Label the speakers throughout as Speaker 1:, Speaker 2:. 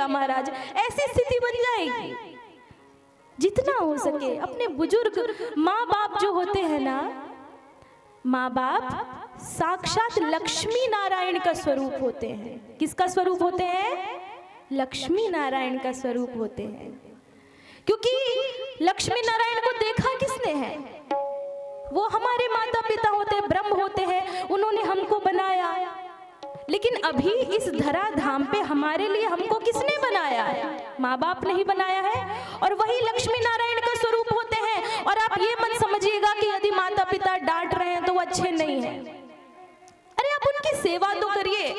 Speaker 1: मिलेगा महाराज, ऐसी स्थिति बन जाएगी। जितना हो सके अपने बुजुर्ग माँ बाप जो होते हैं ना, माँ बाप साक्षात लक्ष्मी नारायण का स्वरूप होते हैं। किसका स्वरूप होते हैं? लक्ष्मी नारायण का स्वरूप होते हैं। क्योंकि लक्ष्मी नारायण को देखा किसने है? वो हमारे माता पिता होते हैं, ब्रह्म होते हैं, उन्होंने हमको बनाया। लेकिन अभी इस धरा धाम पे हमारे लिए हमको किसने बनाया है? माँ बाप ने ही बनाया है, और वही लक्ष्मी नारायण का स्वरूप होते हैं। और आप ये मत समझिएगा कि यदि माता पिता डांट रहे हैं तो वो अच्छे नहीं हैं। अरे आप उनकी सेवा तो करिए।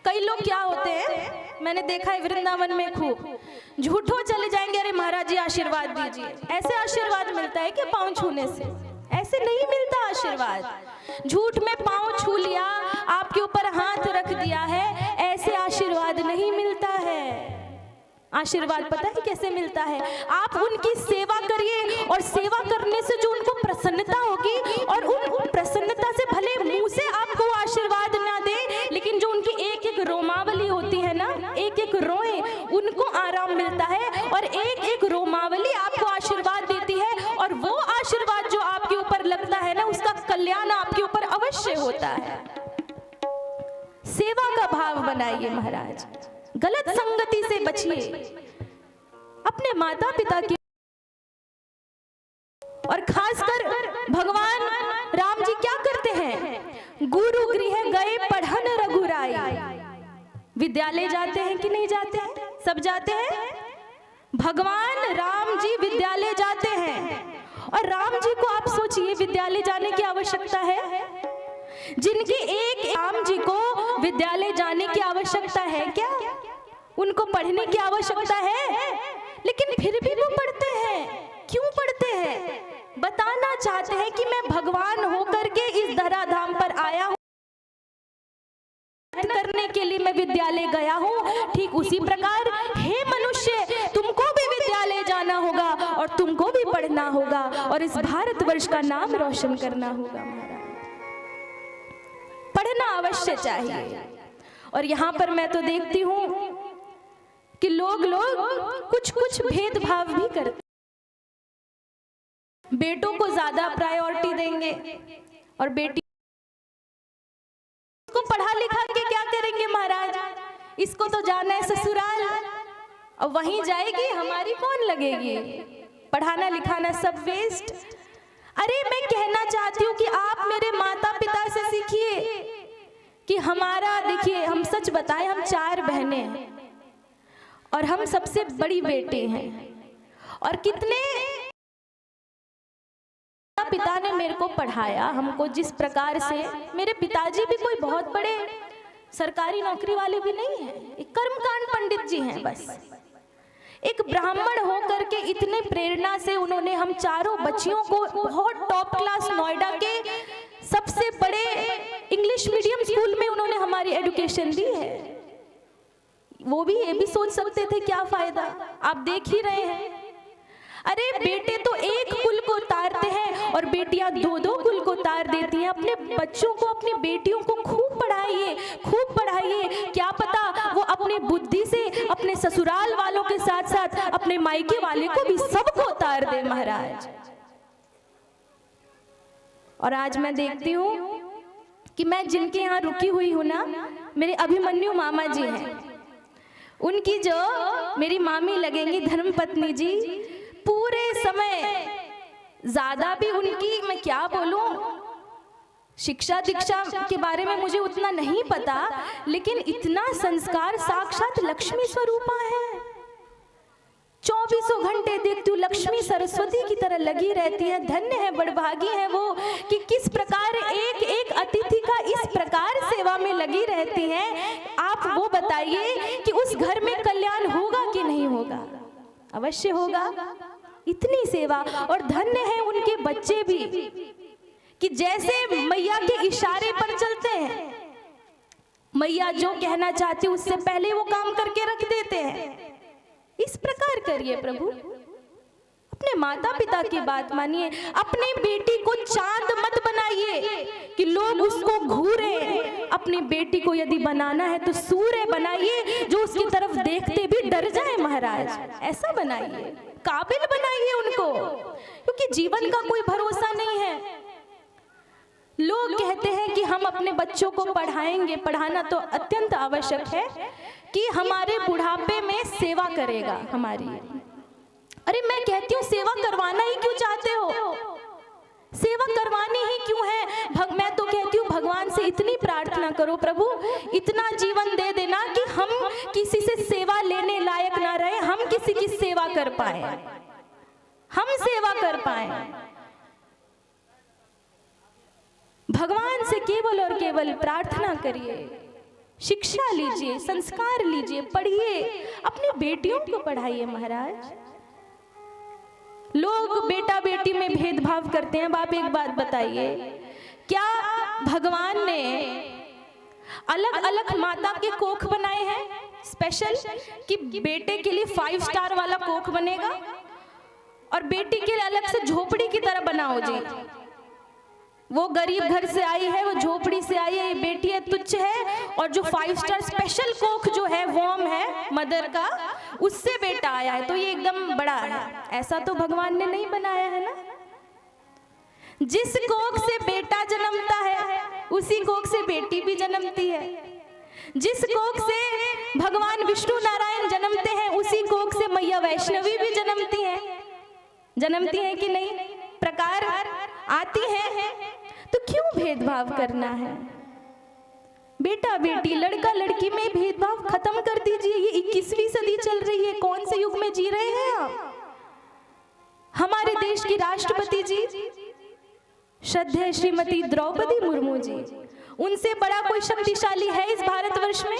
Speaker 1: कई लोग क्या होते हैं, मैंने देखा है वृंदावन में खूब, झूठो चले जाएंगे, अरे महाराज जी आशीर्वाद दीजिए। ऐसे आशीर्वाद मिलता है कि पाँव छूने से? ऐसे नहीं मिलता आशीर्वाद। झूठ में पाँव छू लिया, आपके ऊपर हाथ रख दिया है, ऐसे आशीर्वाद नहीं मिलता है। आशीर्वाद पता है कैसे मिलता है? आप उनकी सेवा करिए, और सेवा करने से जो उनको प्रसन्नता होगी, और उन प्रसन्नता से भले मुंह से आपको आशीर्वाद ना दे, लेकिन जो उनकी एक एक रोमावली होती है ना, एक एक रोए, उनको आराम मिलता है, और एक एक रोमावली आपको आशीर्वाद देती है। और वो आशीर्वाद जो आपके ऊपर लगता है ना, उसका कल्याण आपके ऊपर अवश्य होता है। सेवा का भाव बनाइए महाराज, गलत संगति से बचिए, अपने माता पिता की। और खासकर भगवान राम जी क्या करते हैं? गुरु गृह गए पढ़न रघुराई। विद्यालय जाते हैं कि नहीं जाते हैं? सब जाते हैं। भगवान राम जी विद्यालय जाते हैं, और राम जी को आप सोचिए विद्यालय जाने की आवश्यकता है? जिनकी एक राम जी को विद्यालय जाने की आवश्यकता है क्या? उनको पढ़ने की आवश्यकता है, लेकिन फिर भी वो पढ़ते हैं। क्यों पढ़ते हैं? बताना चाहते हैं कि मैं भगवान होकर के इस धराधाम पर आया हूं, करने के लिए मैं विद्यालय गया हूं। ठीक उसी प्रकार हे मनुष्य, तुमको भी विद्यालय जाना होगा, और तुमको भी पढ़ना होगा, और इस भारतवर्ष का नाम रोशन करना होगा। पढ़ना अवश्य चाहिए। और यहाँ पर मैं तो देखती हूँ कि लोग कुछ भेदभाव भी करते, बेटों को ज्यादा प्रायोरिटी देंगे, और बेटी को पढ़ा लिखा के क्या करेंगे महाराज? इसको तो जाना है ससुराल, और वहीं जाएगी, हमारी कौन लगेगी? पढ़ाना लिखाना सब वेस्ट। अरे मैं कहना चाहती हूँ कि आप मेरे माता पिता से सीखिए कि हमारा, देखिए हम सच बताएं, हम 4 बहनें हैं, और हम सबसे बड़ी बेटी हैं। और कितने पिता ने मेरे को पढ़ाया, हमको जिस प्रकार से, मेरे पिताजी भी कोई बहुत बड़े सरकारी नौकरी वाले भी नहीं हैं, एक कर्मकांड पंडित जी हैं बस। एक ब्राह्मण होकर के इतने प्रेरणा से उन्होंने हम चारों बच्चियों को बहुत टॉप क्लास नोएडा के सबसे बड़े इंग्लिश मीडियम स्कूल में उन्होंने हमारी एजुकेशन दी है। वो भी ये भी सोच सकते थे क्या फायदा, आप देख ही रहे हैं। अरे बेटे तो एक कुल को तारते हैं, और बेटियां 2-2 कुल को तार देती हैं। अपने बच्चों को, अपनी बेटियों को खूब पढ़ाइए, खूब पढ़ाइए। क्या पता वो अपनी बुद्धि से अपने ससुराल वालों के साथ साथ अपने मायके वाले को भी सबको तार दे महाराज। और आज मैं देखती हूँ कि मैं जिनके यहाँ रुकी हुई हूँ ना, मेरे अभिमन्यु मामा जी हैं, उनकी जो मेरी मामी लगेंगी धर्मपत्नी जी, पूरे समय ज्यादा भी उनकी, मैं क्या बोलूं, शिक्षा दीक्षा के बारे में मुझे उतना नहीं पता, लेकिन इतना संस्कार साक्षात लक्ष्मी स्वरूपा है। 24 घंटे देखती हूँ लक्ष्मी सरस्वती की तरह लगी रहती है। धन्य है, बड़भागी है वो कि किस प्रकार एक एक अतिथि का इस प्रकार सेवा में लगी रहती हैं। आप वो बताइए कि उस घर में कल्याण होगा कि नहीं होगा? अवश्य होगा। इतनी सेवा, और धन्य है उनके बच्चे भी कि जैसे मैया के इशारे पर चलते हैं। मैया जो कहना चाहती उससे पहले वो काम करके रख देते हैं। इस प्रकार करिए प्रभु, अपने माता पिता की बात मानिए। अपने बेटी को चांद मत बनाइए कि लोग उसको घूरे। अपनी बेटी को यदि बनाना है तो सूर्य बनाइए जो उसकी तरफ देखते भी डर जाए महाराज, ऐसा बनाइए, काबिल बनाइए उनको, क्योंकि जीवन का कोई भरोसा नहीं है। लोग कहते हैं कि हम अपने बच्चों को पढ़ाएंगे, पढ़ाना तो अत्यंत आवश्यक है कि हमारे बुढ़ापे में सेवा करेगा हमारी। अरे मैं कहती हूँ सेवा करवाना ही क्यों चाहते हो, सेवा करवानी ही क्यों है? मैं तो कहती हूँ भगवान से इतनी प्रार्थना करो, प्रभु इतना जीवन दे देना कि हम किसी से सेवा लेने लायक ना रहे, हम किसी की सेवा कर पाए, हम सेवा कर पाए। भगवान से केवल और केवल प्रार्थना करिए, शिक्षा लीजिए, संस्कार लीजिए, पढ़िए, अपनी बेटियों को पढ़ाइए महाराज। लोग बेटा बेटी में भेदभाव करते हैं। अब आप एक बात बताइए, क्या भगवान ने अलग अलग माता के कोख बनाए हैं स्पेशल कि बेटे के लिए 5 स्टार वाला कोख बनेगा और बेटी के लिए अलग से झोपड़ी की तरह बनाओ जी? वो गरीब घर से आई है, वो झोपड़ी से आई है, ये बेटी है, तुच्छ है, और जो 5 स्टार स्पेशल कोख जो है वॉर्म है मदर का, उससे बेटा आया है तो ये एकदम बड़ा है। ऐसा तो भगवान ने नहीं बनाया है ना। जिस कोख से बेटा जन्मता है उसी कोख से बेटी भी जन्मती है। जिस कोख से भगवान विष्णु नारायण जन्मते हैं उसी कोख से मैया वैष्णवी भी जन्मती है। जन्मती है कि नहीं? प्रकार आती है। तो क्यों भेदभाव करना है? बेटा बेटी, लड़का लड़की में भेदभाव खत्म कर दीजिए। ये 21वीं सदी चल रही है, कौन से युग में जी रहे हैं आप? हमारे देश की राष्ट्रपति जी श्रद्धेय श्रीमती द्रौपदी मुर्मू जी, उनसे बड़ा कोई शक्तिशाली है इस भारतवर्ष में?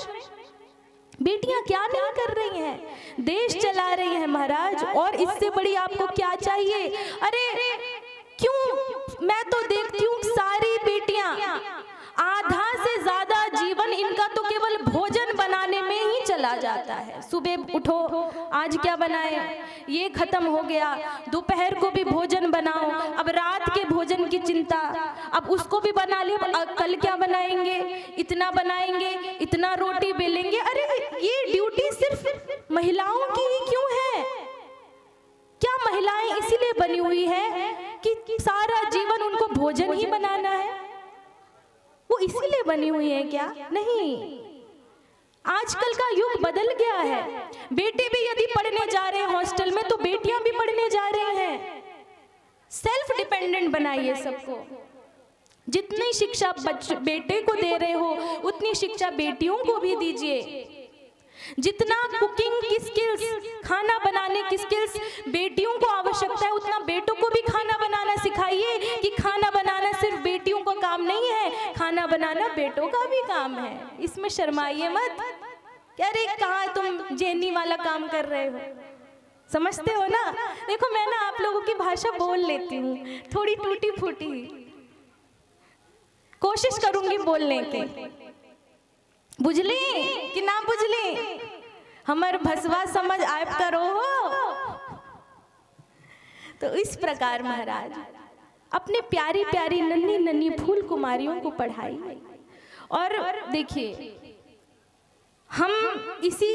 Speaker 1: बेटियां क्या नहीं कर रही हैं, देश चला रही हैं महाराज, और इससे बड़ी आपको क्या चाहिए? अरे क्यों, मैं तो देखती हूँ सारी बेटियां, आधा से ज्यादा जीवन इनका तो केवल भोजन बनाने में ही चला जाता है। सुबह उठो, आज क्या बनाए, ये खत्म हो गया, दोपहर को भी भोजन बनाओ, अब रात के भोजन की चिंता, अब उसको भी बना लिया, कल क्या बनाएंगे, इतना बनाएंगे, इतना रोटी बेलेंगे। अरे ये ड्यूटी सिर्फ महिलाओं की ही क्यों है? क्या महिलाएं इसीलिए बनी हुई है कि सारा जीवन उनको भोजन ही बनाना है? वो इसीलिए बनी हुई है क्या? नहीं, आजकल का युग बदल गया है। बेटे भी यदि पढ़ने जा रहे हैं हॉस्टल में तो बेटियां भी पढ़ने जा रही हैं। सेल्फ डिपेंडेंट बनाइए सबको। जितनी शिक्षा बेटे को दे रहे हो उतनी शिक्षा बेटियों को भी दीजिए। जितना कुकिंग की स्किल्स, खाना बनाने की स्किल्स बेटियों को आवश्यकता है, उतना बेटों को भी खाना बनाना सिखाइए कि खाना बनाना सिर्फ बेटियों का काम नहीं है, खाना बनाना बेटों का भी काम है। इसमें शर्माइए मत। क्या रे, कहाँ तुम जेनी वाला काम कर रहे हो? समझते हो ना? देखो मैं ना आप लोगों की भाषा बोल लेती हूँ, थोड़ी टूटी फूटी, कोशिश करूंगी बोलने की। बुझली कि ना बुझली? हमार भसवा समझ आप करो हो। तो इस प्रकार महाराज अपने प्यारी प्यारी नन्ही नन्ही फूल कुमारियों को पढ़ाइए। और देखिए, हम इसी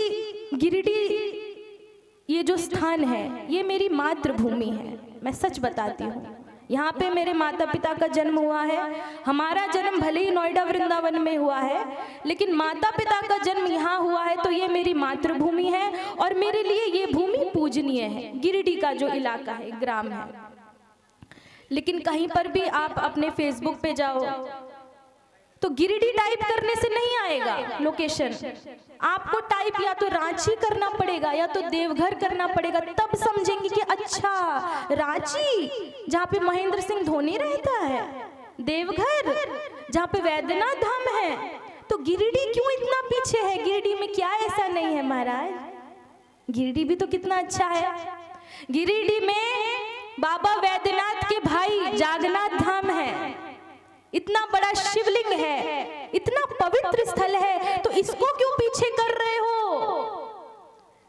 Speaker 1: गिरिडीह, ये जो स्थान है ये मेरी मातृभूमि है। मैं सच बताती हूँ, यहाँ पे मेरे माता पिता का जन्म हुआ है। हमारा जन्म भले ही नोएडा वृंदावन में हुआ है, लेकिन माता पिता का जन्म यहाँ हुआ है, तो ये मेरी मातृभूमि है और मेरे लिए ये भूमि पूजनीय है। गिरिडीह का जो इलाका है, ग्राम है। लेकिन कहीं पर भी आप अपने फेसबुक पे जाओ तो गिरिडीह टाइप करने से नहीं आएगा लोकेशन। आपको टाइप या तो रांची करना पड़ेगा या तो देवघर करना पड़ेगा, तब समझेंगे कि अच्छा रांची जहाँ पे महेंद्र सिंह धोनी रहता है, देवघर जहाँ पे वैद्यनाथ धाम है, तो गिरिडीह क्यों इतना पीछे है? गिरिडीह में क्या ऐसा नहीं है महाराज? गिरिडीह भी तो कितना अच्छा है। गिरिडीह में बाबा वैद्यनाथ के भाई जागन्नाथ धाम है, इतना बड़ा शिवलिंग है, इतना पवित्र स्थल है, तो इसको क्यों पीछे कर रहे हो?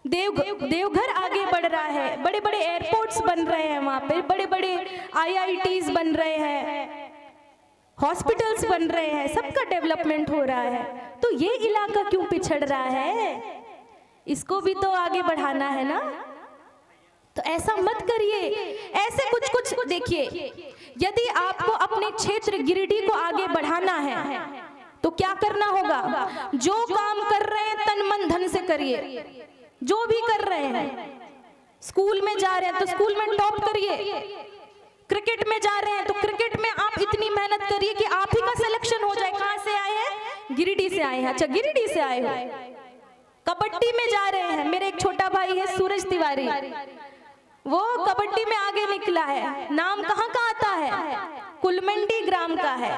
Speaker 1: देवघर आगे बढ़ रहा है, बड़े बड़े एयरपोर्ट्स बन रहे हैं वहां पे, बड़े बड़े IITs बन रहे हैं, हॉस्पिटल्स बन रहे हैं, सबका डेवलपमेंट हो रहा है, तो ये इलाका क्यों पिछड़ रहा है? इसको भी तो आगे बढ़ाना है ना। तो ऐसा मत करिए। ऐसे कुछ देखिए, यदि आपको अपने क्षेत्र गिरिडीह को आगे बढ़ाना है तो क्या करना होगा? जो काम कर रहे हैं तन मन धन से करिए। जो भी कर रहे हैं, स्कूल में जा रहे हैं तो स्कूल में टॉप करिए, क्रिकेट में जा रहे हैं तो क्रिकेट में आप इतनी मेहनत करिए कि आप ही का सिलेक्शन हो जाए। कहां से आए हैं? गिरिडीह से आए हैं। अच्छा, गिरिडीह से आए हो। कबड्डी में जा रहे हैं, मेरे एक छोटा भाई है सूरज तिवारी, वो कबड्डी में आगे निकला है। नाम कहाँ का आता है? कुलमंडी ग्राम का है।